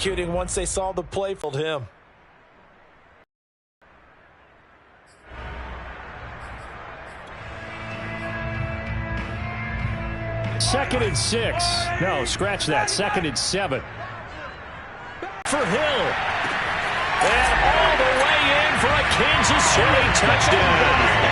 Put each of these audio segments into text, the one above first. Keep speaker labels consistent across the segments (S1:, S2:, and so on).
S1: executing once they saw the play for him.
S2: Second and 6. No, scratch that. Second and 7. For Hill. And all the way in for a Kansas City touchdown.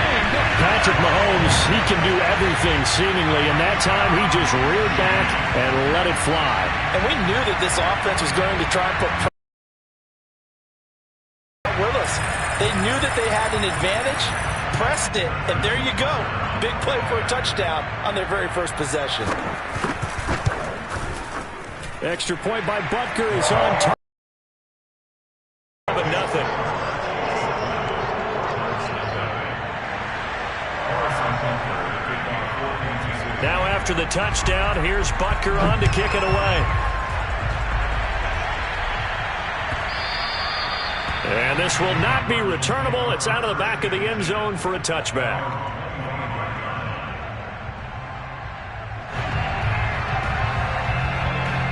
S2: Patrick Mahomes, he can do everything seemingly, and that time he just reared back and let it fly.
S1: And we knew that this offense was going to try and put pressure with us. They knew that they had an advantage, pressed it, and there you go. Big play for a touchdown on their very first possession.
S2: Extra point by Butker is on target. But nothing. Now after the touchdown, here's Butker on to kick it away. And this will not be returnable. It's out of the back of the end zone for a touchback.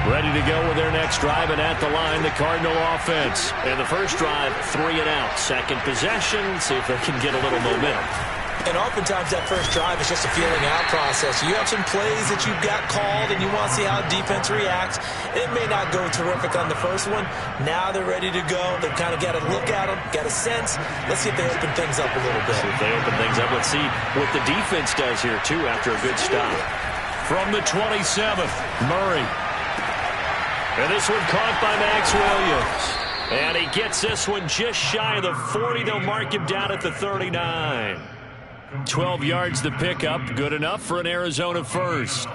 S2: Ready to go with their next drive, and at the line, the Cardinal offense. And the first drive, 3 and out. Second possession, see if they can get a little momentum.
S1: And oftentimes that first drive is just a feeling out process. You have some plays that you've got called, and you want to see how defense reacts. It may not go terrific on the first one. Now they're ready to go. They've kind of got to look at them, got a sense. Let's see if they open things up a little bit.
S2: See if they open things up. Let's see what the defense does here, too, after a good stop. From the 27th, Murray. And this one caught by Max Williams. And he gets this one just shy of the 40. They'll mark him down at the 39. 12 yards to pick up. Good enough for an Arizona first.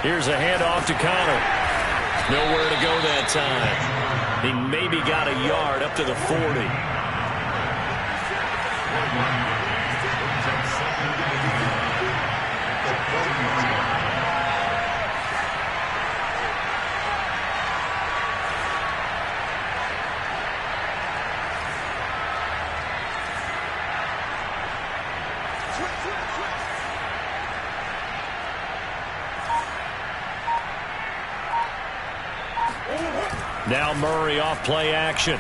S2: Here's a handoff to Connor. Nowhere to go that time. He maybe got a yard up to the 40. Now Murray off play action.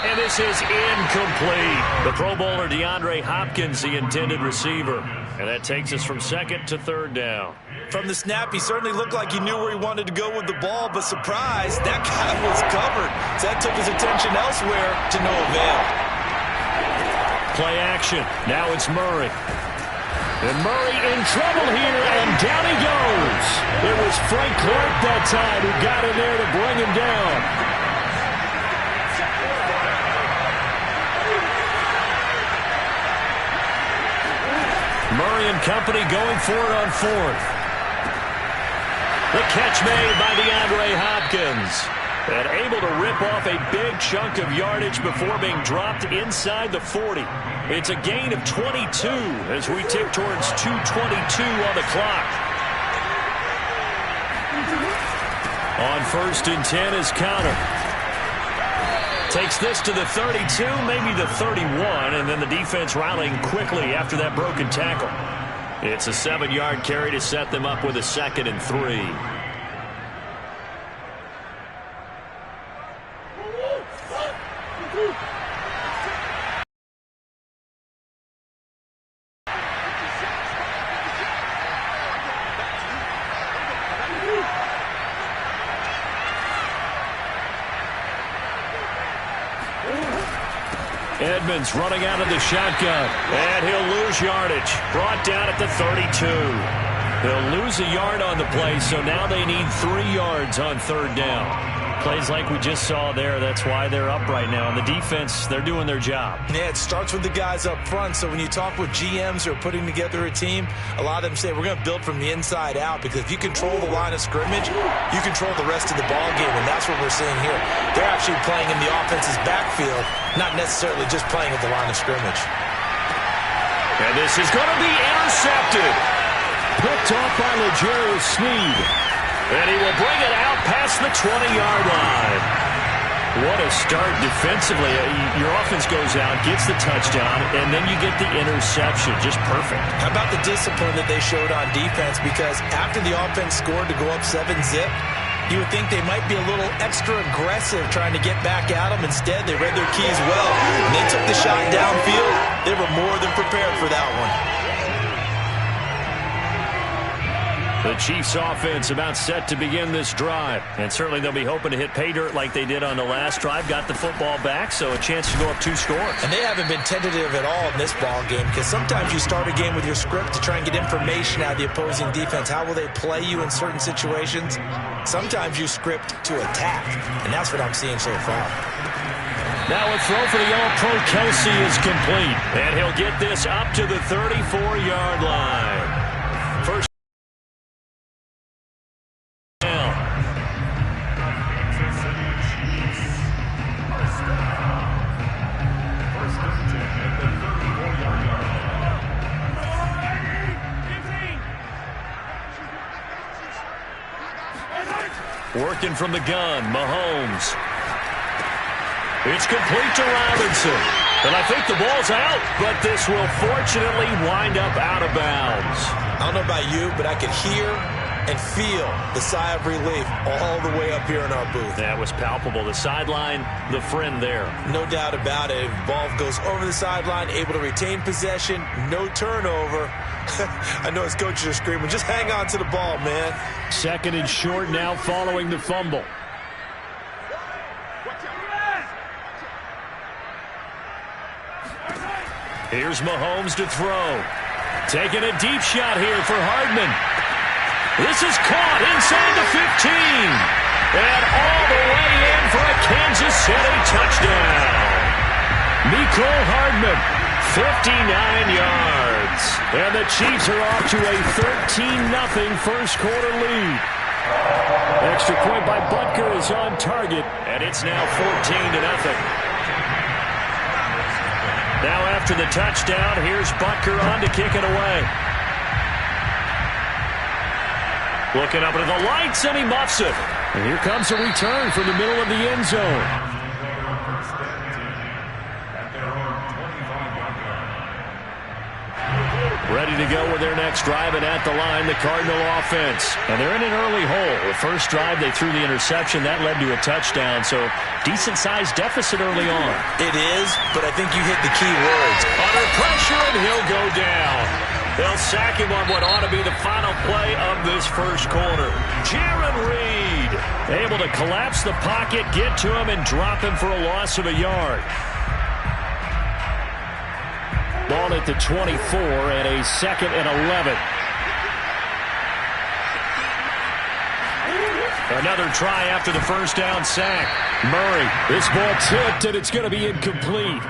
S2: And this is incomplete. The Pro Bowler DeAndre Hopkins, the intended receiver. And that takes us from second to third down.
S1: From the snap, he certainly looked like he knew where he wanted to go with the ball, but surprise, that guy was covered. So that took his attention elsewhere to no avail.
S2: Play action. Now it's Murray. And Murray in trouble here, and down he goes. It was Frank Clark that time who got in there to bring him down. Murray and company going for it on fourth. The catch made by DeAndre Hopkins. And able to rip off a big chunk of yardage before being dropped inside the 40. It's a gain of 22 as we tick towards 2:22 on the clock. On first and 10 is Connor. Takes this to the 32, maybe the 31, and then the defense rallying quickly after that broken tackle. It's a 7-yard carry to set them up with a 2nd and 3. Edmonds running out of the shotgun, and he'll lose yardage. Brought down at the 32. They'll lose a yard on the play, so now they need 3 yards on third down. Plays like we just saw there, that's why they're up right now. And the defense, they're doing their job.
S1: Yeah, it starts with the guys up front. So when you talk with GMs who are putting together a team, a lot of them say we're going to build from the inside out, because if you control the line of scrimmage, you control the rest of the ball game, and that's what we're seeing here. They're actually playing in the offense's backfield, not necessarily just playing at the line of scrimmage.
S2: And this is going to be intercepted. Picked off by L'Jarius Sneed. And he will bring it out past the 20-yard line. What a start defensively. Your offense goes out, gets the touchdown, and then you get the interception. Just perfect.
S1: How about the discipline that they showed on defense? Because after the offense scored to go up 7-0, you would think they might be a little extra aggressive trying to get back at them. Instead, they read their keys well. When they took the shot downfield, they were more than prepared for that one.
S2: The Chiefs offense about set to begin this drive. And certainly they'll be hoping to hit pay dirt like they did on the last drive. Got the football back, so a chance to go up 2 scores.
S1: And they haven't been tentative at all in this ball game, because sometimes you start a game with your script to try and get information out of the opposing defense. How will they play you in certain situations? Sometimes you script to attack, and that's what I'm seeing so far.
S2: Now a throw for the All-Pro Kelsey is complete. And he'll get this up to the 34-yard line. First working from the gun, Mahomes. It's complete to Robinson. And I think the ball's out, but this will fortunately wind up out of bounds.
S1: I don't know about you, but I could hear and feel the sigh of relief all the way up here in our booth.
S2: That was palpable. The sideline, the friend there.
S1: No doubt about it. Ball goes over the sideline, able to retain possession, no turnover. I know his coaches are screaming, just hang on to the ball, man.
S2: Second and short now following the fumble. Here's Mahomes to throw. Taking a deep shot here for Hardman. This is caught inside the 15. And all the way in for a Kansas City touchdown. Mecole Hardman, 59 yards. And the Chiefs are off to a 13-0 first quarter lead. Extra point by Butker is on target, and it's now 14-0. Now after the touchdown, here's Butker on to kick it away. Looking up into the lights, and he muffs it. And here comes a return from the middle of the end zone. Ready to go with their next drive, and at the line, the Cardinal offense. And they're in an early hole. The first drive, they threw the interception. That led to a touchdown, so decent-sized deficit early on.
S1: It is, but I think you hit the key words.
S2: Under pressure, and he'll go down. They'll sack him on what ought to be the final play of this first quarter. Jaron Reed able to collapse the pocket, get to him, and drop him for a loss of a yard. Ball at the 24 and a 2nd and 11. Another try after the first down sack. Murray, this ball tipped, and it's going to be incomplete.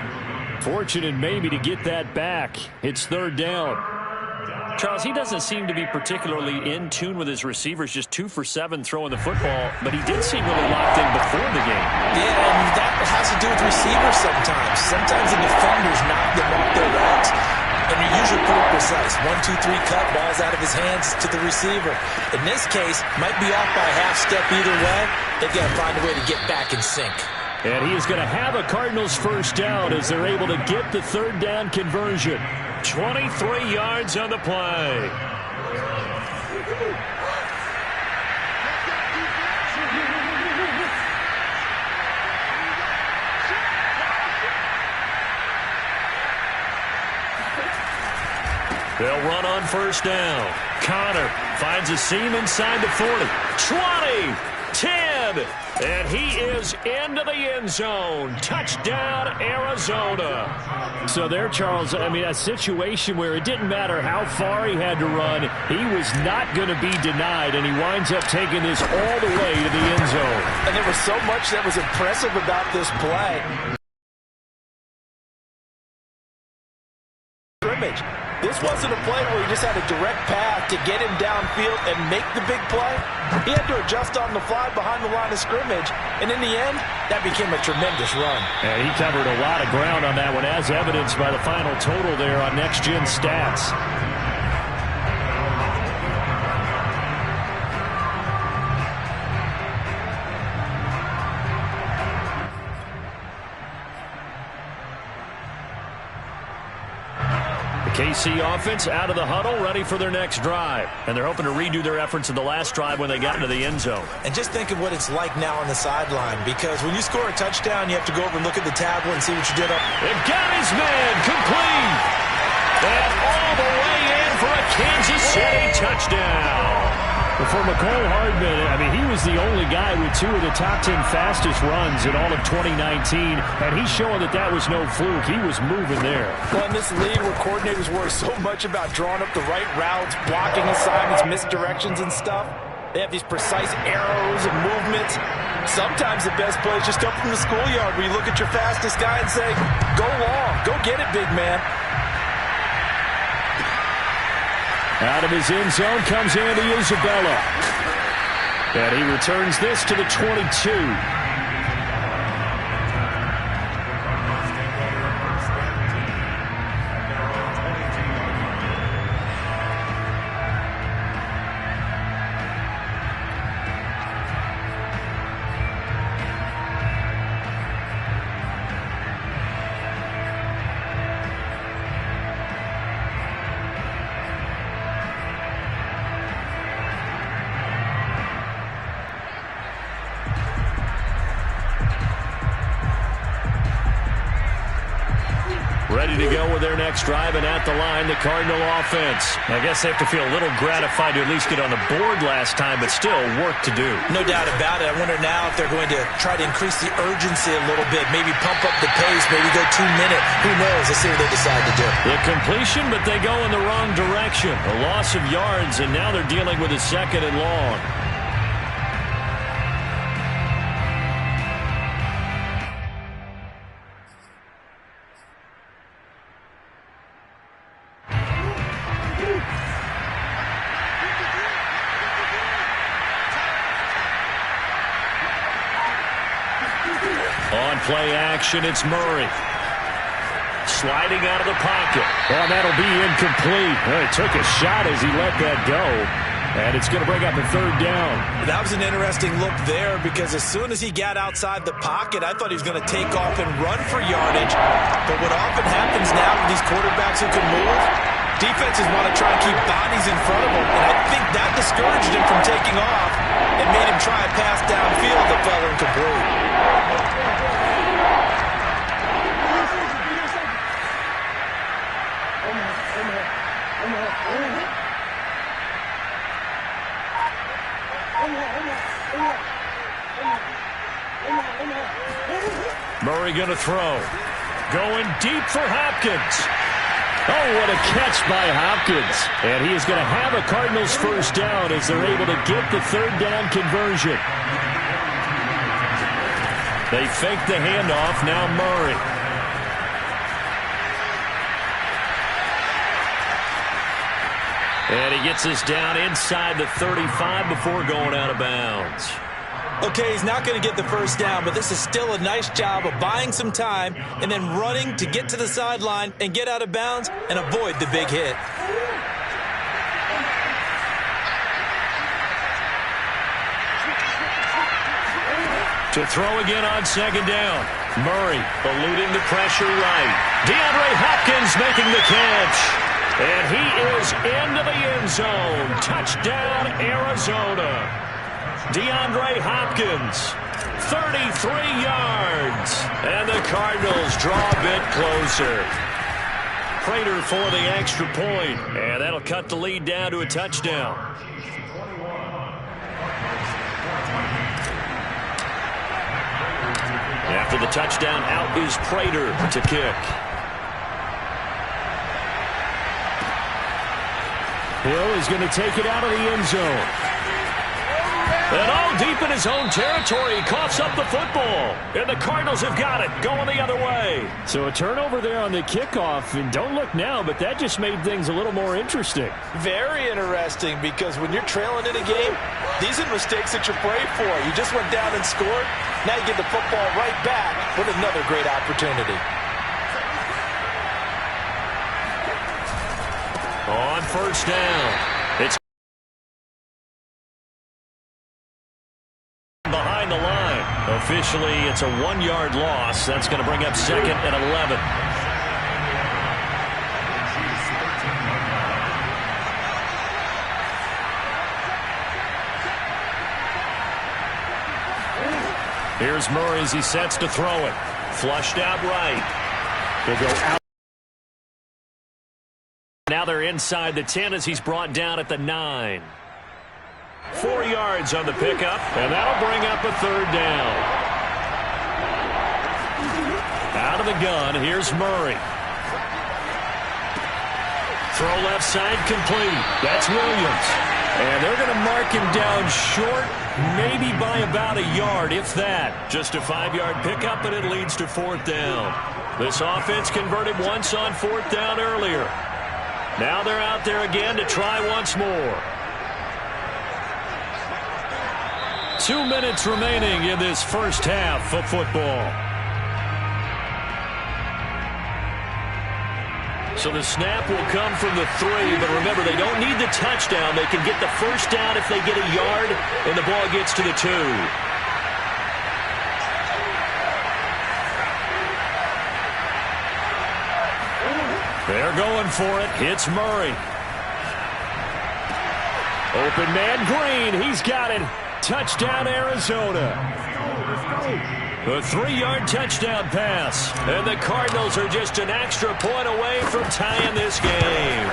S2: Fortunate maybe to get that back. It's 3rd down. Charles, he doesn't seem to be particularly in tune with his receivers, just 2 for 7 throwing the football, but he did seem really locked in before the game.
S1: Yeah, and that has to do with receivers sometimes. Sometimes the defenders knock them off their routes, and you're usually pretty precise. 1, 2, 3 cut, balls out of his hands to the receiver. In this case, might be off by a half step either way. They've got to find a way to get back in sync.
S2: And he is going to have a Cardinals first down as they're able to get the 3rd down conversion. 23 yards on the play. They'll run on first down. Connor finds a seam inside the 40. 20, 10, and he is into the end zone. Touchdown, Arizona. So there, Charles, I mean, a situation where it didn't matter how far he had to run. He was not going to be denied, and he winds up taking this all the way to the end zone.
S1: And there was so much that was impressive about this play. This wasn't a play where he just had a direct path to get him downfield and make the big play. He had to adjust on the fly behind the line of scrimmage, and in the end, that became a tremendous run.
S2: And he covered a lot of ground on that one, as evidenced by the final total there on Next Gen Stats. KC offense out of the huddle, ready for their next drive. And they're hoping to redo their efforts in the last drive when they got into the end zone.
S1: And just think of what it's like now on the sideline, because when you score a touchdown, you have to go over and look at the tablet and see what you did up.
S2: It got his man complete. And all the way in for a Kansas City touchdown.
S3: For McCole Hardman, I mean, he was the only guy with 2 of the top 10 fastest runs in all of 2019, and he's showing that that was no fluke. He was moving there.
S4: Well, in this league where coordinators worry so much about drawing up the right routes, blocking assignments, misdirections and stuff, they have these precise arrows and movements. Sometimes the best play is just up from the schoolyard where you look at your fastest guy and say, go long, go get it, big man.
S3: Out of his end zone comes Andy Isabella. And he returns this to the 22.
S2: Ready to go with their next drive, and at the line, the Cardinal offense. I guess they have to feel a little gratified to at least get on the board last time, but still work to do.
S1: No doubt about it. I wonder now if they're going to try to increase the urgency a little bit, maybe pump up the pace, maybe go 2-minute. Who knows? Let's see what they decide to do.
S2: The completion, but they go in the wrong direction. A loss of yards, and now they're dealing with a 2nd and long. On play action, it's Murray. Sliding out of the pocket.
S3: Oh, that'll be incomplete. Well, he took a shot as he let that go. And it's going to bring up a 3rd down.
S1: That was an interesting look there, because as soon as he got outside the pocket, I thought he was going to take off and run for yardage. But what often happens now with these quarterbacks who can move, defenses want to try and keep bodies in front of them. And I think that discouraged him from taking off and made him try a pass downfield that fell incomplete.
S2: Murray going to throw. Going deep for Hopkins.
S3: Oh, what a catch by Hopkins. And he is going to have a Cardinals 1st down as they're able to get the 3rd down conversion.
S2: They fake the handoff. Now Murray. And he gets us down inside the 35 before going out of bounds.
S1: Okay, he's not going to get the 1st down, but this is still a nice job of buying some time and then running to get to the sideline and get out of bounds and avoid the big hit.
S2: To throw again on 2nd down. Murray eluding the pressure right. DeAndre Hopkins making the catch. And he is into the end zone. Touchdown, Arizona. DeAndre Hopkins, 33 yards. And the Cardinals draw a bit closer. Prater for the extra point. And that'll cut the lead down to a touchdown. After the touchdown, out is Prater to kick.
S3: Hill is going to take it out of the end zone.
S2: And all deep in his own territory, he coughs up the football. And the Cardinals have got it, going the other way.
S3: So a turnover there on the kickoff, and don't look now, but that just made things a little more interesting.
S4: Very interesting, because when you're trailing in a game, these are mistakes that you pray for. You just went down and scored. Now you get the football right back with another great opportunity.
S2: On 1st down, it's behind the line. Officially, it's a 1-yard loss. That's going to bring up 2nd and 11. Here's Murray as he sets to throw it. Flushed out right.
S3: They'll go out.
S2: Now they're inside the 10 as he's brought down at the 9. 4 yards on the pickup, and that'll bring up a third down. Out of the gun, here's Murray. Throw left side complete. That's Williams. And they're going to mark him down short, maybe by about a yard, if that. Just a 5-yard pickup, and it leads to 4th down. This offense converted once on 4th down earlier. Now they're out there again to try once more. 2 minutes remaining in this first half of football. So the snap will come from the 3, but remember, they don't need the touchdown. They can get the first down if they get a yard, and the ball gets to the 2. They're going for it. It's Murray. Open man Green. He's got it. Touchdown, Arizona. A 3-yard touchdown pass. And the Cardinals are just an extra point away from tying this game.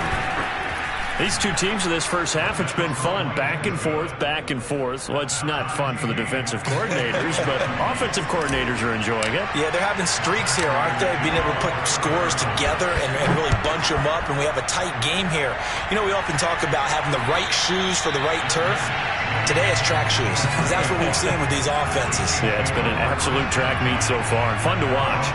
S2: These two teams in this first half, it's been fun. Back and forth, back and forth. Well, it's not fun for the defensive coordinators, but offensive coordinators are enjoying it.
S1: Yeah, they're having streaks here, aren't they? Being able to put scores together and really bunch them up, and we have a tight game here. You know, we often talk about having the right shoes for the right turf. Today it's track shoes, because that's what we've seen with these offenses.
S2: Yeah, it's been an absolute track meet so far, and fun to watch.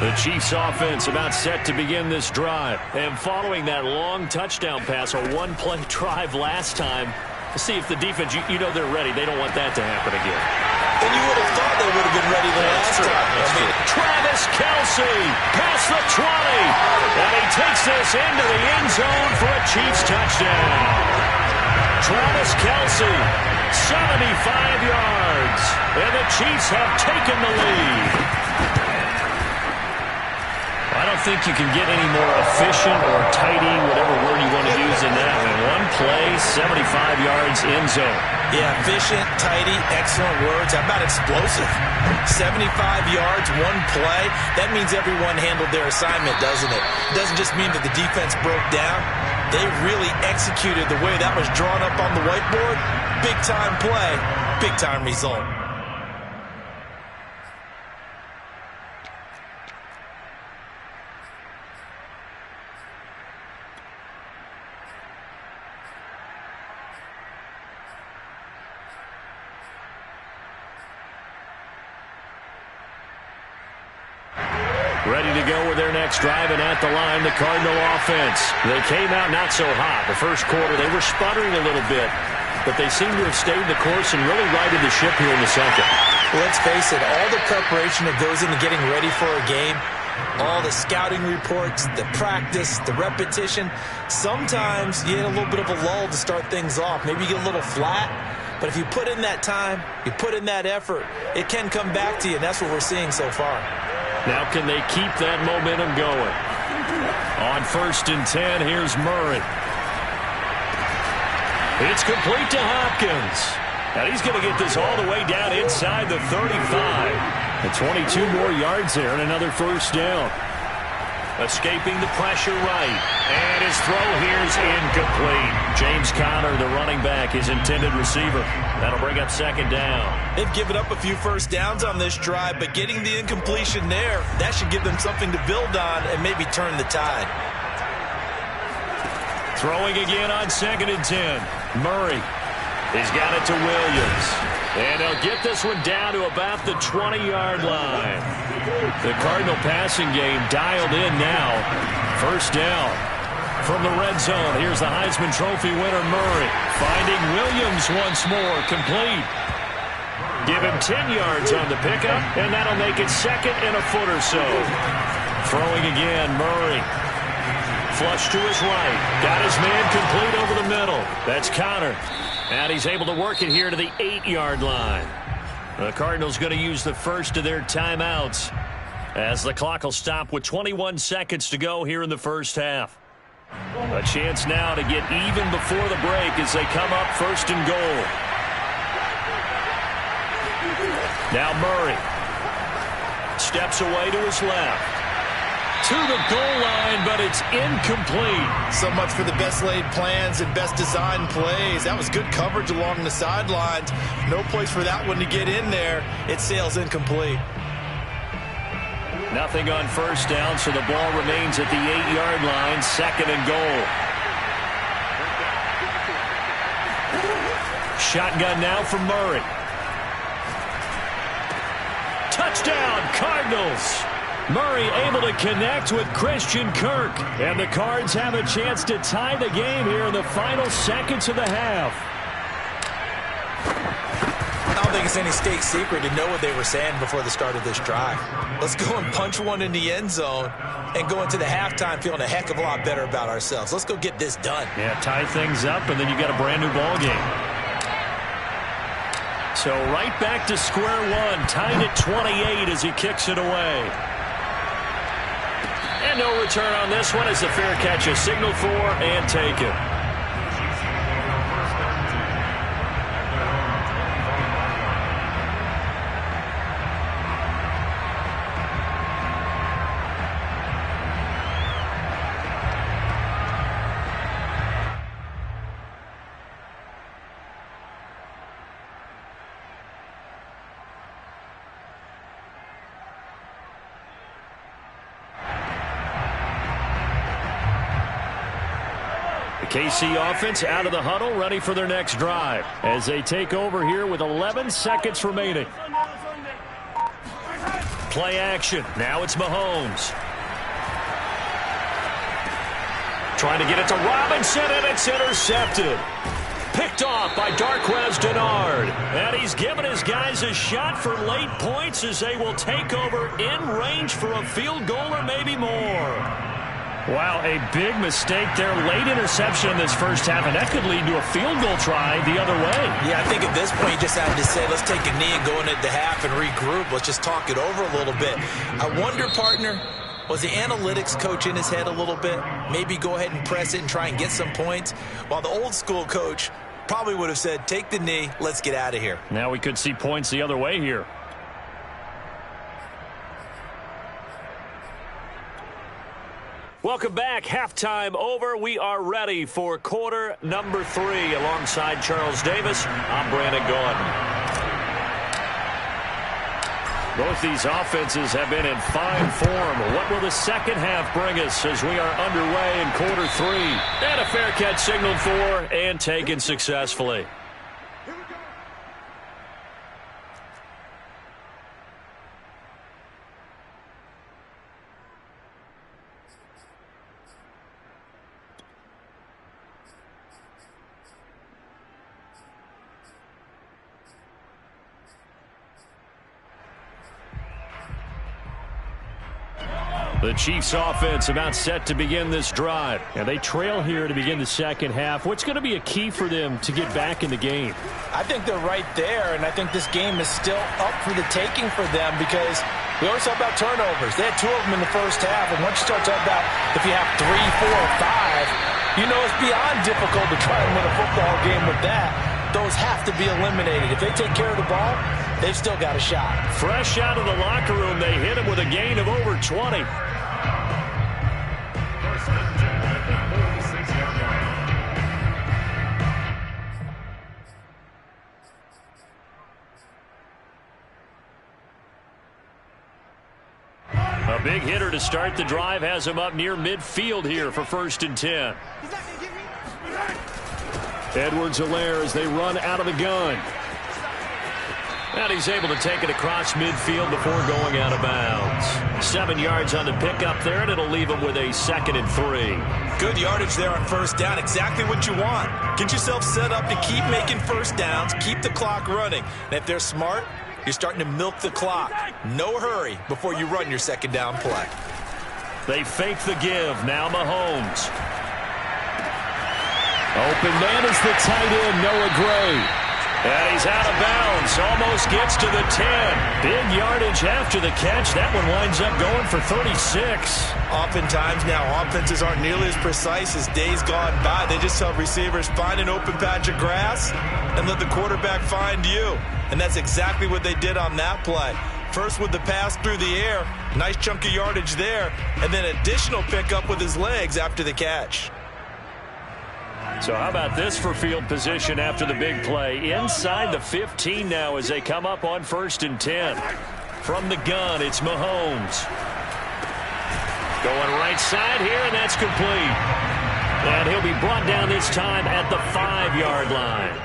S2: The Chiefs offense about set to begin this drive. And following that long touchdown pass, a one-play drive last time, to see if the defense, you know they're ready. They don't want that to happen again.
S1: And you would have thought they would have been ready the last time.
S2: Travis Kelce past the 20. And he takes this into the end zone for a Chiefs touchdown. Travis Kelce, 75 yards. And the Chiefs have taken the lead. I don't think you can get any more efficient or tidy, whatever word you want to use in that one. One play, 75 yards, end zone.
S1: Yeah, efficient, tidy, excellent words. How about explosive? 75 yards, one play. That means everyone handled their assignment, doesn't it? It doesn't just mean that the defense broke down. They really executed the way that was drawn up on the whiteboard. Big-time play, big-time result.
S2: Ready to go with their next drive, and at the line, the Cardinal offense. They came out not so hot. The first quarter, they were sputtering a little bit, but they seem to have stayed the course and really righted the ship here in the second.
S1: Well, let's face it, all the preparation that goes into getting ready for a game, all the scouting reports, the practice, the repetition, sometimes you get a little bit of a lull to start things off. Maybe you get a little flat, but if you put in that time, you put in that effort, it can come back to you, and that's what we're seeing so far.
S2: Now can they keep that momentum going? On 1st and 10, here's Murray. It's complete to Hopkins. And he's going to get this all the way down inside the 35. And 22 more yards there and another first down. Escaping the pressure right. And his throw here's incomplete. James Conner, the running back, his intended receiver. That'll bring up 2nd down.
S1: They've given up a few first downs on this drive, but getting the incompletion there, that should give them something to build on and maybe turn the tide.
S2: Throwing again on 2nd and 10. Murray. He's got it to Williams. And they'll get this one down to about the 20-yard line. The Cardinal passing game dialed in now. First down from the red zone. Here's the Heisman Trophy winner, Murray. Finding Williams once more, complete. Give him 10 yards on the pickup, and that'll make it 2nd and a foot or so. Throwing again, Murray. Flush to his right. Got his man complete over the middle. That's Connor. And he's able to work it here to the 8-yard line. The Cardinals going to use the first of their timeouts as the clock will stop with 21 seconds to go here in the first half. A chance now to get even before the break as they come up first and goal. Now Murray steps away to his left. To the goal line, but it's incomplete.
S1: So much for the best laid plans and best designed plays. That was good coverage along the sidelines. No place for that one to get in there. It sails incomplete.
S2: Nothing on first down, so the ball remains at the 8-yard line, second and goal. Shotgun now from Murray. Touchdown, Cardinals! Murray able to connect with Christian Kirk. And the Cards have a chance to tie the game here in the final seconds of the half.
S1: I don't think it's any state secret to know what they were saying before the start of this drive. Let's go and punch one in the end zone and go into the halftime feeling a heck of a lot better about ourselves. Let's go get this done.
S3: Yeah, tie things up, and then you got a brand new ball game.
S2: So right back to square one, tied at 28 as he kicks it away. And no return on this one as the fair catch is signaled for and taken. KC offense out of the huddle, ready for their next drive as they take over here with 11 seconds remaining. Play action. Now it's Mahomes. Trying to get it to Robinson, and it's intercepted. Picked off by Darqueze Dennard. And he's given his guys a shot for late points as they will take over in range for a field goal or maybe more.
S3: Wow, a big mistake there. Late interception in this first half, and that could lead to a field goal try the other way.
S1: Yeah, I think at this point you just had to say, let's take a knee and go into the half and regroup. Let's just talk it over a little bit. I wonder, partner, was the analytics coach in his head a little bit? Maybe go ahead and press it and try and get some points, while the old school coach probably would have said, take the knee, let's get out of here.
S3: Now we could see points the other way here.
S2: Welcome back. Halftime over. We are ready for quarter number 3. Alongside Charles Davis, I'm Brandon Gaudin. Both these offenses have been in fine form. What will the second half bring us as we are underway in quarter 3? And a fair catch signaled for and taken successfully.
S3: The Chiefs offense about set to begin this drive. And they trail here to begin the second half. What's going to be a key for them to get back in the game?
S4: I think they're right there, and I think this game is still up for the taking for them because we always talk about turnovers. They had 2 of them in the first half, and once you start talking about if you have 3, 4, 5, you know it's beyond difficult to try and win a football game with that. Those have to be eliminated. If they take care of the ball, they've still got a shot.
S2: Fresh out of the locker room, they hit him with a gain of over 20. A big hitter to start the drive has him up near midfield here for 1st and 10. Edwards-Helaire as they run out of the gun. And he's able to take it across midfield before going out of bounds. 7 yards on the pickup there, and it'll leave him with a 2nd and 3.
S1: Good yardage there on first down. Exactly what you want. Get yourself set up to keep making first downs, keep the clock running. And if they're smart, you're starting to milk the clock. No hurry before you run your second down play.
S2: They fake the give. Now Mahomes.
S3: Open man is the tight end, Noah Gray.
S2: And he's out of bounds. Almost gets to the 10. Big yardage after the catch. That one winds up going for 36.
S1: Oftentimes now, offenses aren't nearly as precise as days gone by. They just tell receivers, find an open patch of grass and let the quarterback find you. And that's exactly what they did on that play. First with the pass through the air, nice chunk of yardage there, and then additional pickup with his legs after the catch.
S2: So how about this for field position after the big play? Inside the 15 now as they come up on 1st and 10. From the gun, it's Mahomes. Going right side here, and that's complete. And he'll be brought down this time at the 5-yard line.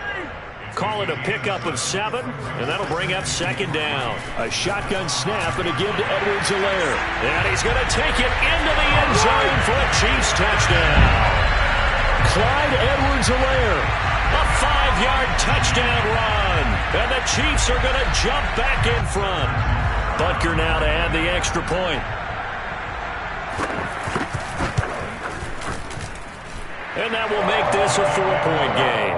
S2: Call it a pickup of 7, and that'll bring up 2nd down.
S3: A shotgun snap and a give to Edwards-Helaire.
S2: And he's going to take it into the end zone for a Chiefs touchdown.
S3: Clyde Edwards-Helaire.
S2: A 5-yard touchdown run. And the Chiefs are going to jump back in front. Butker now to add the extra point. And that will make this a 4-point game.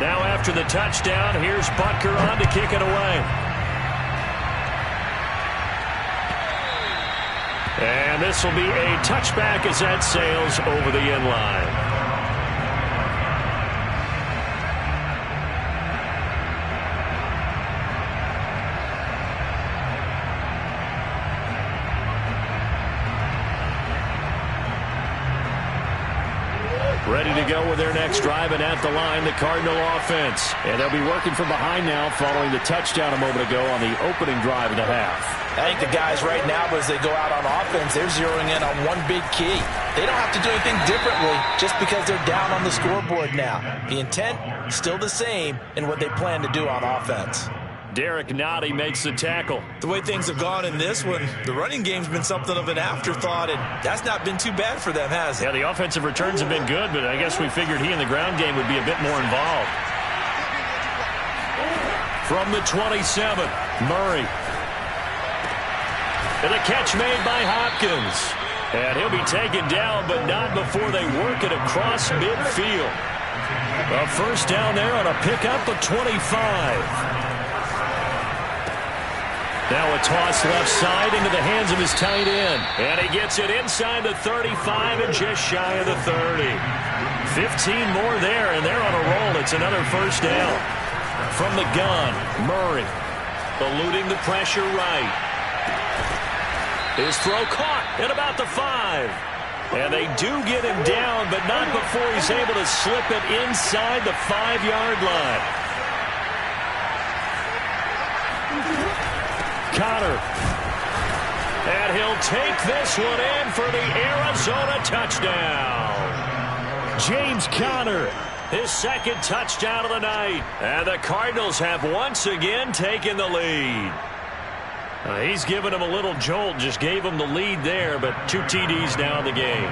S2: Now after the touchdown, here's Butker on to kick it away. And this will be a touchback as that sails over the end line. Ready to go with their next drive, and at the line, the Cardinal offense.
S3: And they'll be working from behind now following the touchdown a moment ago on the opening drive of the half.
S4: I think the guys right now, as they go out on offense, they're zeroing in on one big key. They don't have to do anything differently just because they're down on the scoreboard now. The intent, still the same in what they plan to do on offense.
S2: Derek Nottie makes the tackle.
S1: The way things have gone in this one, the running game's been something of an afterthought, and that's not been too bad for them, has it?
S2: Yeah, the offensive returns have been good, but I guess we figured he in the ground game would be a bit more involved. From the 27, Murray. And a catch made by Hopkins. And he'll be taken down, but not before they work it across midfield. A first down there on a pickup of 25. Now a toss left side into the hands of his tight end. And he gets it inside the 35 and just shy of the 30. 15 more there, and they're on a roll. It's another first down. From the gun, Murray. Eluding the pressure right. His throw caught at about the 5. And they do get him down, but not before he's able to slip it inside the 5-yard line. Connor. And he'll take this one in for the Arizona touchdown. James Conner, his 2nd touchdown of the night. And the Cardinals have once again taken the lead. He's given him a little jolt, just gave him the lead there, but 2 TDs now in the game.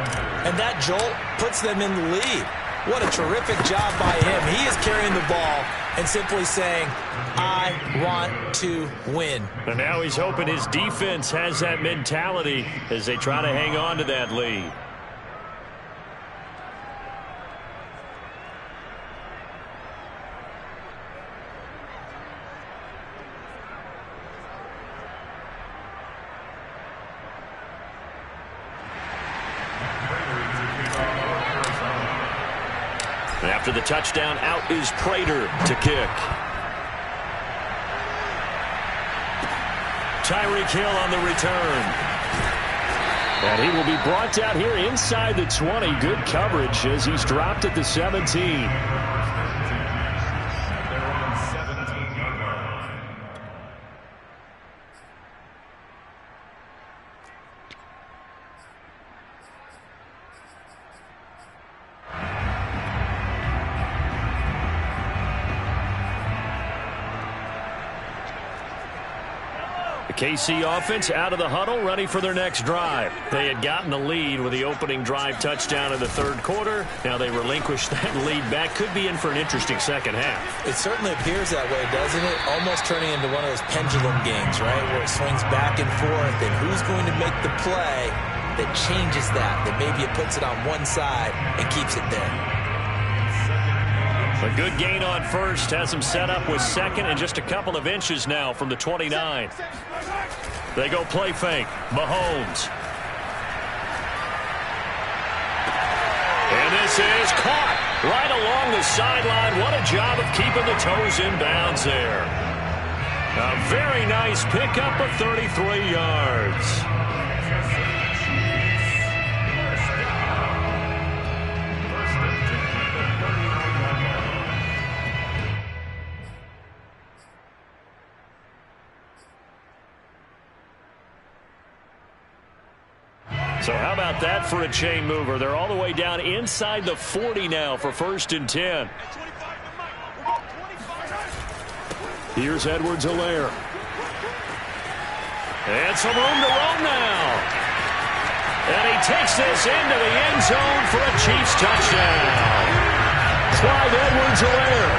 S1: And that jolt puts them in the lead. What a terrific job by him. He is carrying the ball and simply saying, I want to win.
S2: And now he's hoping his defense has that mentality as they try to hang on to that lead. After the touchdown, out is Prater to kick. Tyreek Hill on the return.
S3: And he will be brought down here inside the 20. Good coverage as he's dropped at the 17.
S2: KC offense out of the huddle, ready for their next drive. They had gotten the lead with the opening drive touchdown in the third quarter. Now they relinquish that lead back. Could be in for an interesting second half.
S1: It certainly appears that way, doesn't it? Almost turning into one of those pendulum games, right, where it swings back and forth, and who's going to make the play that changes that maybe it puts it on one side and keeps it there.
S2: A good gain on first has them set up with second and just a couple of inches now from the 29. They go play fake. Mahomes. And this is caught right along the sideline. What a job of keeping the toes in bounds there. A very nice pickup of 33 yards. So how about that for a chain mover? They're all the way down inside the 40 now for 1st and 10. Here's Edwards-Helaire. And some room to roam now. And he takes this into the end zone for a Chiefs touchdown. Clyde Edwards-Helaire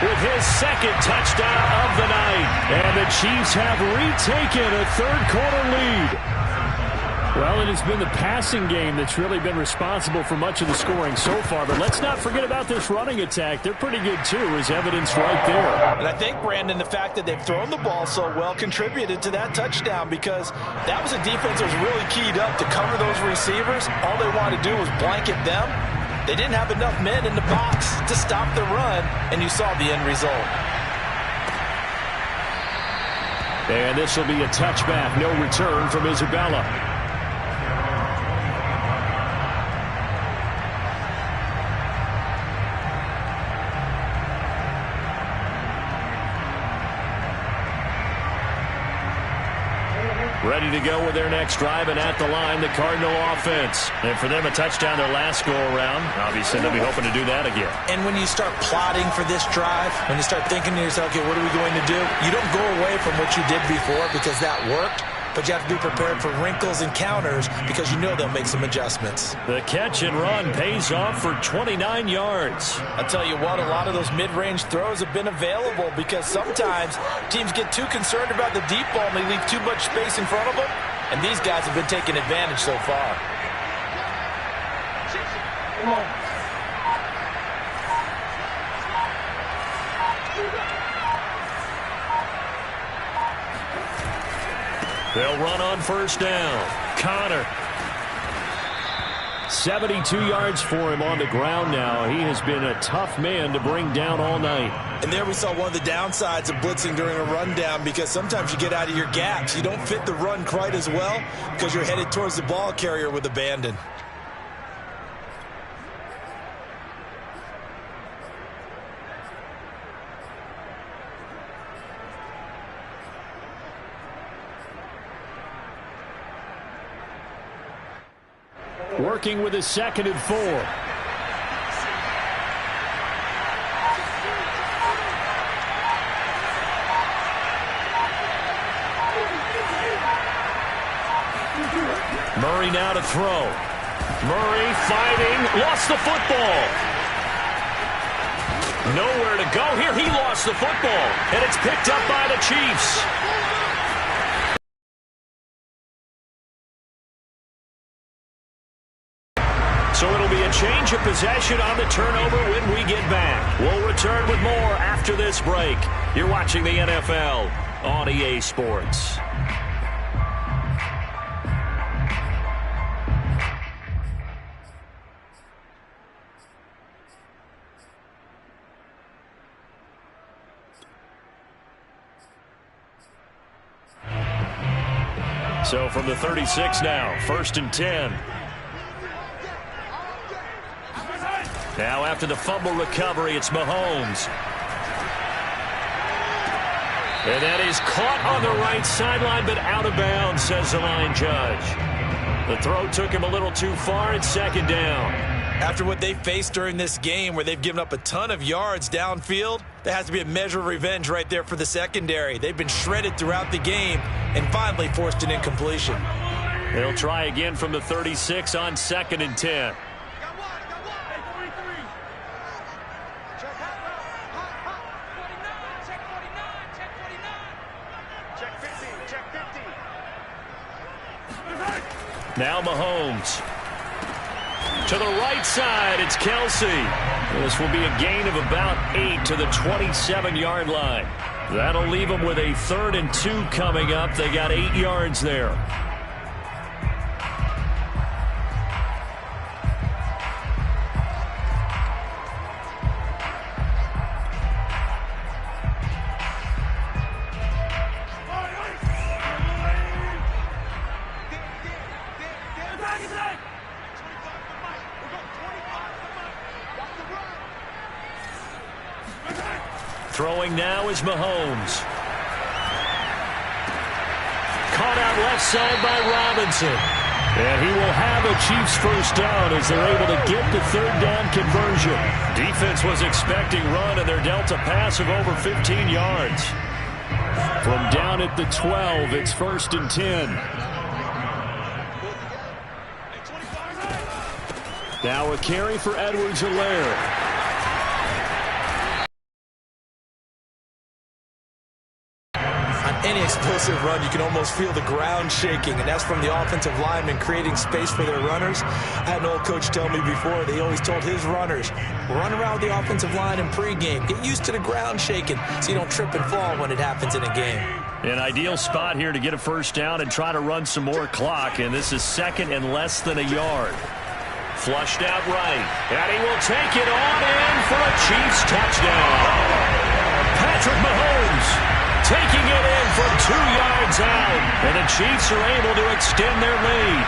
S2: with his second touchdown of the night. And the Chiefs have retaken a third-quarter lead.
S3: Well, and it's been the passing game that's really been responsible for much of the scoring so far. But let's not forget about this running attack. They're pretty good, too, as evidenced right there.
S4: And I think, Brandon, the fact that they've thrown the ball so well contributed to that touchdown, because that was a defense that was really keyed up to cover those receivers. All they wanted to do was blanket them. They didn't have enough men in the box to stop the run, and you saw the end result.
S3: And this will be a touchback. No return from Isabella.
S2: Ready to go with their next drive, and at the line, the Cardinal offense. And for them, a touchdown their last go-around. Obviously, they'll be hoping to do that again.
S1: And when you start plotting for this drive, when you start thinking to yourself, okay, what are we going to do? You don't go away from what you did before because that worked, but you have to be prepared for wrinkles and counters because you know they'll make some adjustments.
S2: The catch and run pays off for 29 yards.
S4: I'll tell you what, a lot of those mid-range throws have been available because sometimes teams get too concerned about the deep ball and they leave too much space in front of them, and these guys have been taking advantage so far. Come on.
S2: They'll run on first down. Connor.
S3: 72 yards for him on the ground now. He has been a tough man to bring down all night.
S1: And there we saw one of the downsides of blitzing during a rundown, because sometimes you get out of your gaps. You don't fit the run quite as well because you're headed towards the ball carrier with abandon.
S3: Working with a 2nd and 4.
S2: Murray now to throw. Murray fighting, lost the football. Nowhere to go here. He lost the football, and it's picked up by the Chiefs. So it'll be a change of possession on the turnover when we get back. We'll return with more after this break. You're watching the NFL on EA Sports. So from the 36 now, 1st and 10. Now after the fumble recovery, it's Mahomes. And that is caught on the right sideline, but out of bounds, says the line judge. The throw took him a little too far. It's 2nd down.
S1: After what they faced during this game where they've given up a ton of yards downfield, there has to be a measure of revenge right there for the secondary. They've been shredded throughout the game and finally forced an incompletion.
S2: They'll try again from the 36 on 2nd and 10. Now Mahomes. To the right side, it's Kelsey. This will be a gain of about 8 to the 27-yard line. That'll leave them with a 3rd and 2 coming up. They got 8 yards there. Throwing now is Mahomes. Caught out left side by Robinson. And he will have a Chiefs first down as they're able to get the 3rd down conversion. Defense was expecting run, and they're dealt a pass of over 15 yards. From down at the 12, it's 1st and 10. Now a carry for Edwards-Helaire.
S1: Any explosive run, you can almost feel the ground shaking, and that's from the offensive linemen creating space for their runners. I had an old coach tell me before, they always told his runners, run around the offensive line in pregame. Get used to the ground shaking so you don't trip and fall when it happens in a game.
S2: An ideal spot here to get a first down and try to run some more clock, and this is 2nd and less than a yard. Flushed out right, and he will take it on in for a Chiefs touchdown. Patrick Mahomes taking it in from 2 yards out, and the Chiefs are able to extend their lead.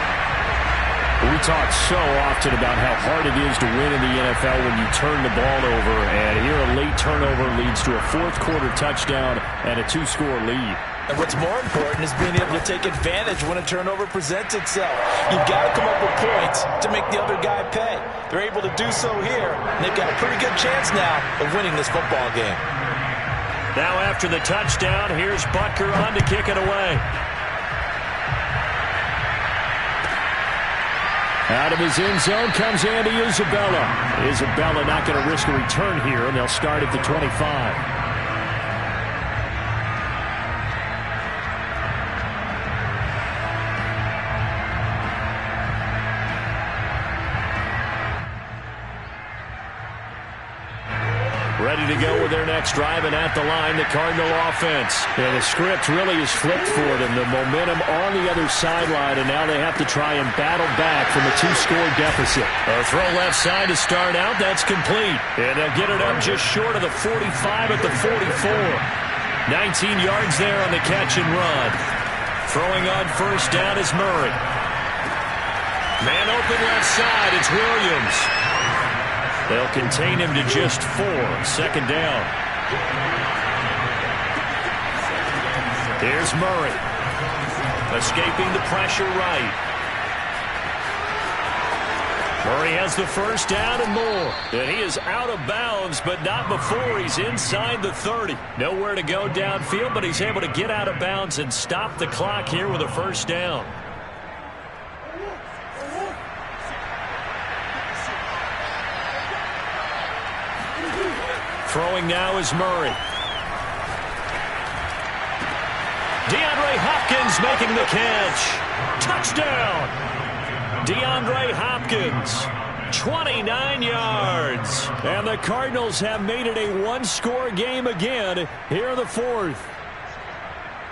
S3: We talk so often about how hard it is to win in the NFL when you turn the ball over, and here a late turnover leads to a 4th quarter touchdown and a 2-score lead.
S1: And what's more important is being able to take advantage when a turnover presents itself. You've got to come up with points to make the other guy pay. They're able to do so here, and they've got a pretty good chance now of winning this football game.
S2: Now after the touchdown, here's Butker on to kick it away.
S3: Out of his end zone comes Andy Isabella. Isabella not going to risk a return here, and they'll start at the 25.
S2: Ready to go with their next drive, and at the line, the Cardinal offense.
S3: Yeah, the script really is flipped for them. The momentum on the other sideline, and now they have to try and battle back from a 2-score deficit.
S2: A throw left side to start out. That's complete. And they'll get it up just short of the 45 at the 44. 19 yards there on the catch and run. Throwing on first down is Murray. Man open left side. It's Williams. They'll contain him to just 4. 2nd down. Here's Murray. Escaping the pressure right. Murray has the first down and more. And he is out of bounds, but not before he's inside the 30. Nowhere to go downfield, but he's able to get out of bounds and stop the clock here with a first down. Throwing now is Murray. DeAndre Hopkins making the catch. Touchdown. DeAndre Hopkins. 29 yards.
S3: And the Cardinals have made it a 1-score game again here in the 4th.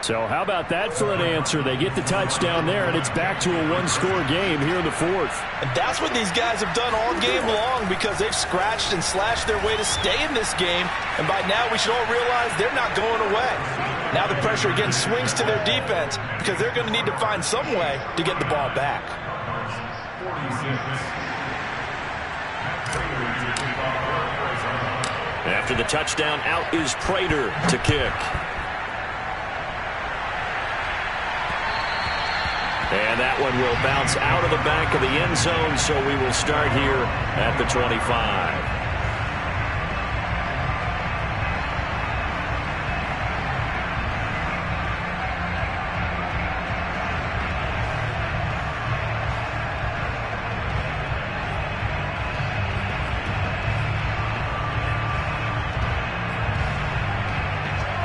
S3: So how about that for an answer? They get the touchdown there, and it's back to a 1-score game here in the 4th.
S1: And that's what these guys have done all game long because they've scratched and slashed their way to stay in this game. And by now we should all realize they're not going away. Now the pressure again swings to their defense because they're going to need to find some way to get the ball back.
S2: After the touchdown, out is Prater to kick. And And that one will bounce out of the back of the end zone, so we will start here at the 25.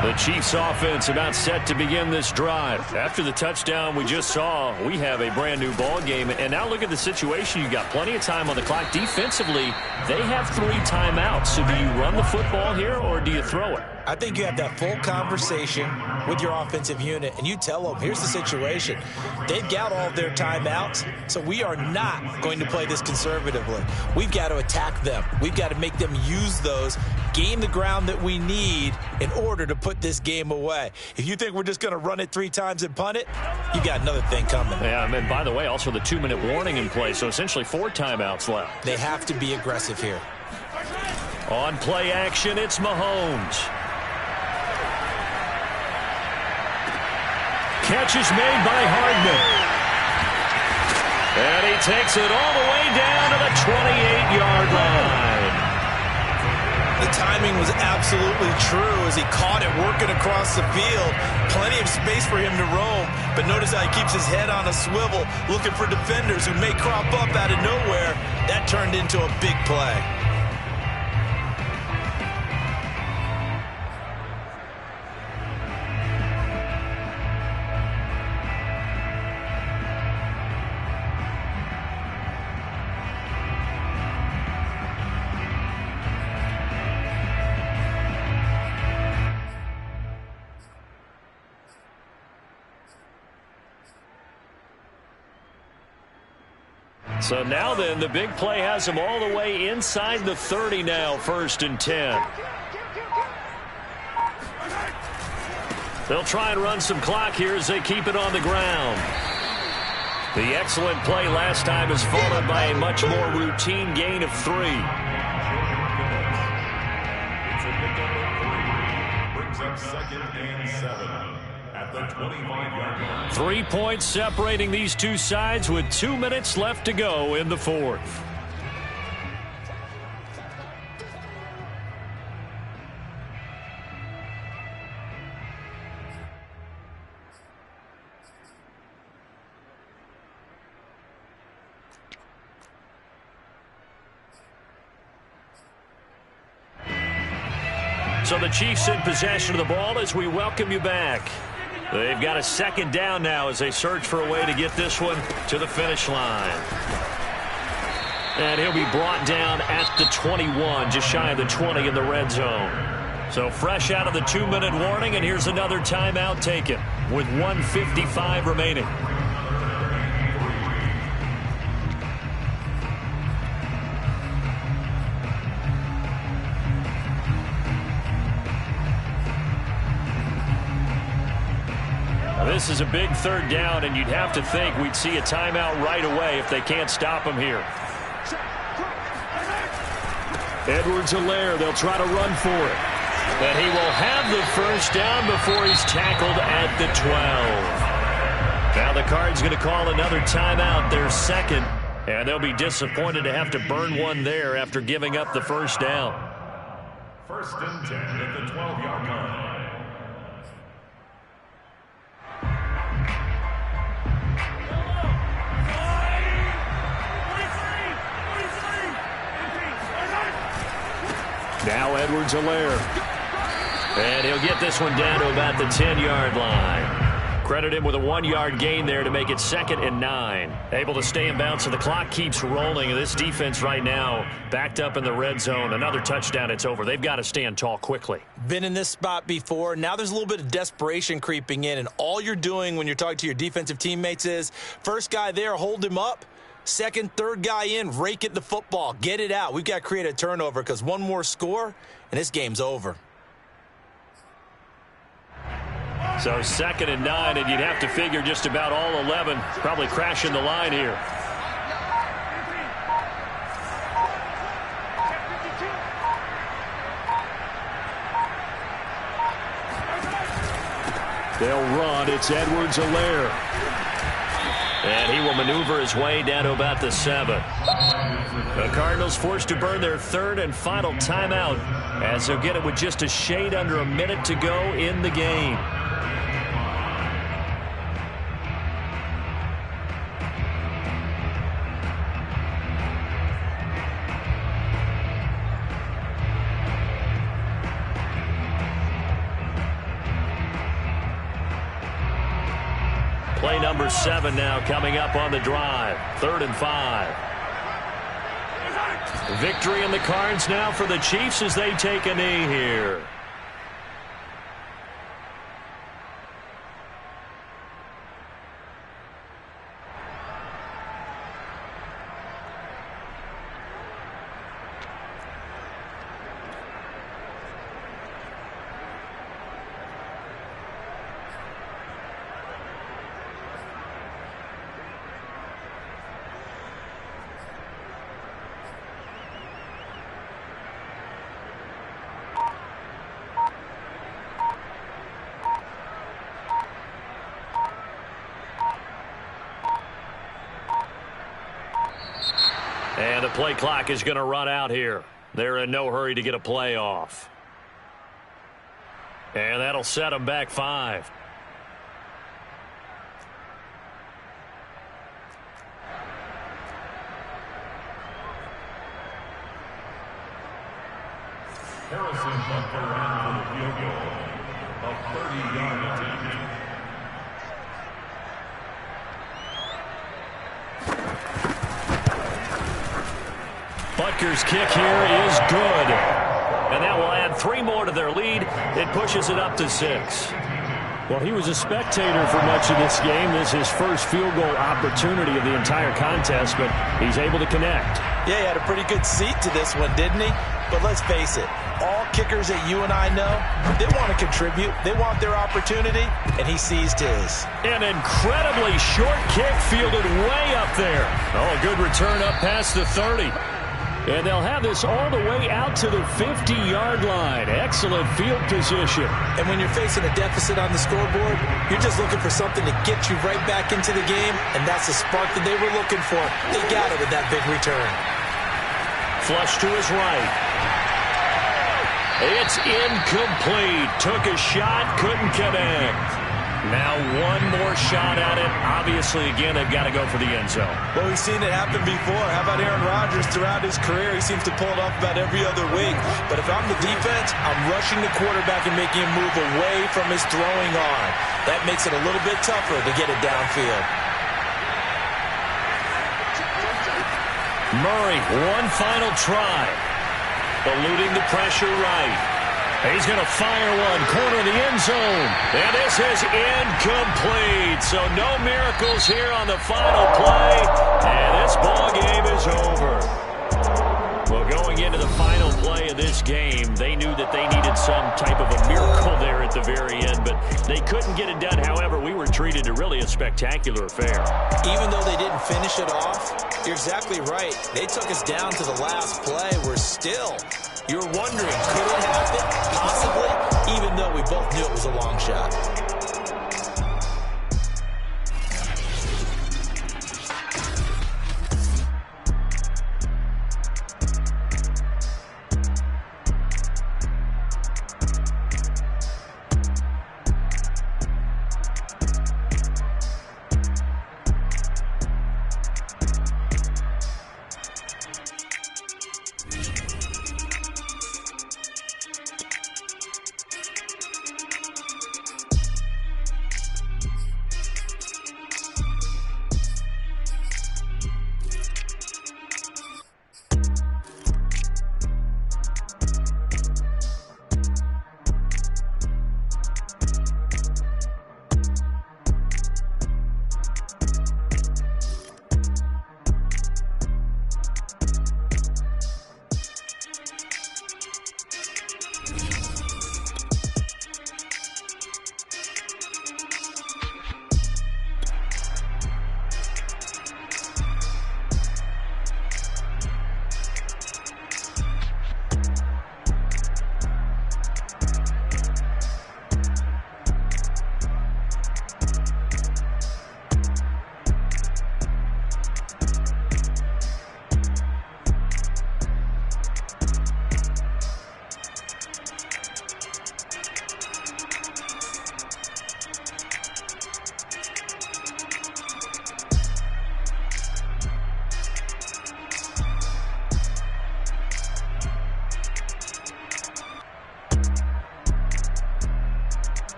S2: The Chiefs offense about set to begin this drive. After the touchdown we just saw, we have a brand new ball game. And now look at the situation. You got plenty of time on the clock. Defensively, they have 3 timeouts. So do you run the football here or do you throw it?
S1: I think you have that full conversation with your offensive unit, and you tell them, here's the situation. They've got all of their timeouts, so we are not going to play this conservatively. We've got to attack them. We've got to make them use those, gain the ground that we need in order to put this game away. If you think we're just going to run it 3 times and punt it, you got another thing coming.
S2: Yeah, and by the way, also the 2-minute warning in play, so essentially 4 timeouts left.
S1: They have to be aggressive here.
S2: On play action, it's Mahomes. Catch is made by Hardman. And he takes it all the way down to the 28-yard line.
S1: The timing was absolutely true as he caught it working across the field. Plenty of space for him to roam, but notice how he keeps his head on a swivel looking for defenders who may crop up out of nowhere. That turned into a big play.
S2: So now then, the big play has him all the way inside the 30 now, 1st and 10. They'll try and run some clock here as they keep it on the ground. The excellent play last time is followed by a much more routine gain of 3.
S5: Brings up 2nd and 7 at the 25-yard line.
S2: 3 points separating these two sides with 2 minutes left to go in the 4th. So the Chiefs in possession of the ball as we welcome you back. They've got a 2nd down now as they search for a way to get this one to the finish line. And he'll be brought down at the 21, just shy of the 20 in the red zone. So fresh out of the 2-minute warning, and here's another timeout taken with 1:55 remaining. This is a big 3rd down, and you'd have to think we'd see a timeout right away if they can't stop him here. Edwards-Helaire, they'll try to run for it. But he will have the 1st down before he's tackled at the 12. Now the Cards going to call another timeout, their 2nd, and they'll be disappointed to have to burn one there after giving up the 1st down.
S5: 1st and 10 at the 12-yard line.
S2: Now Edwards-Helaire. And he'll get this one down to about the 10-yard line. Credit him with a 1-yard gain there to make it 2nd and 9. Able to stay in bounds, so the clock keeps rolling. This defense right now backed up in the red zone. Another touchdown, it's over. They've got to stand tall quickly.
S1: Been in this spot before. Now there's a little bit of desperation creeping in, and all you're doing when you're talking to your defensive teammates is, first guy there, hold him up. 2nd, 3rd guy in, rake at the football. Get it out. We've got to create a turnover because one more score, and this game's over.
S2: So 2nd and 9, and you'd have to figure just about all 11 probably crashing the line here. They'll run. It's Edwards-Helaire. And he will maneuver his way down to about the 7. The Cardinals forced to burn their third and final timeout as they'll get it with just a shade under a minute to go in the game. Play number 7 now coming up on the drive. 3rd and 5. Victory in the cards now for the Chiefs as they take a knee here. And the play clock is going to run out here. They're in no hurry to get a play off. And that'll set them back 5.
S5: Harrison Butker in for the field goal. A 30-yard attempt.
S2: Butker's kick here is good. And that will add 3 more to their lead. It pushes it up to 6.
S3: Well, he was a spectator for much of this game. This is his first field goal opportunity of the entire contest, but he's able to connect.
S1: Yeah, he had a pretty good seat to this one, didn't he? But let's face it, all kickers that you and I know, they want to contribute. They want their opportunity, and he seized his.
S2: An incredibly short kick fielded way up there. Oh, a good return up past the 30.
S3: And they'll have this all the way out to the 50-yard line. Excellent field position.
S1: And when you're facing a deficit on the scoreboard, you're just looking for something to get you right back into the game, and that's the spark that they were looking for. They got it with that big return.
S2: Flush to his right. It's incomplete. Took a shot, couldn't connect. Now one more shot at it. Obviously, again, they've got to go for the end zone.
S1: Well, we've seen it happen before. How about Aaron Rodgers throughout his career? He seems to pull it off about every other week. But if I'm the defense, I'm rushing the quarterback and making him move away from his throwing arm. That makes it a little bit tougher to get it downfield.
S2: Murray, one final try. Eluding the pressure right. He's going to fire one, corner of the end zone. And this is incomplete. So no miracles here on the final play. And this ball game is over. Well, going into the final play of this game, they knew that they needed some type of a miracle there at the very end, but they couldn't get it done. However, we were treated to really a spectacular affair.
S1: Even though they didn't finish it off, you're exactly right. They took us down to the last play. We're still, you're wondering, could it happen? Possibly, even though we both knew it was a long shot.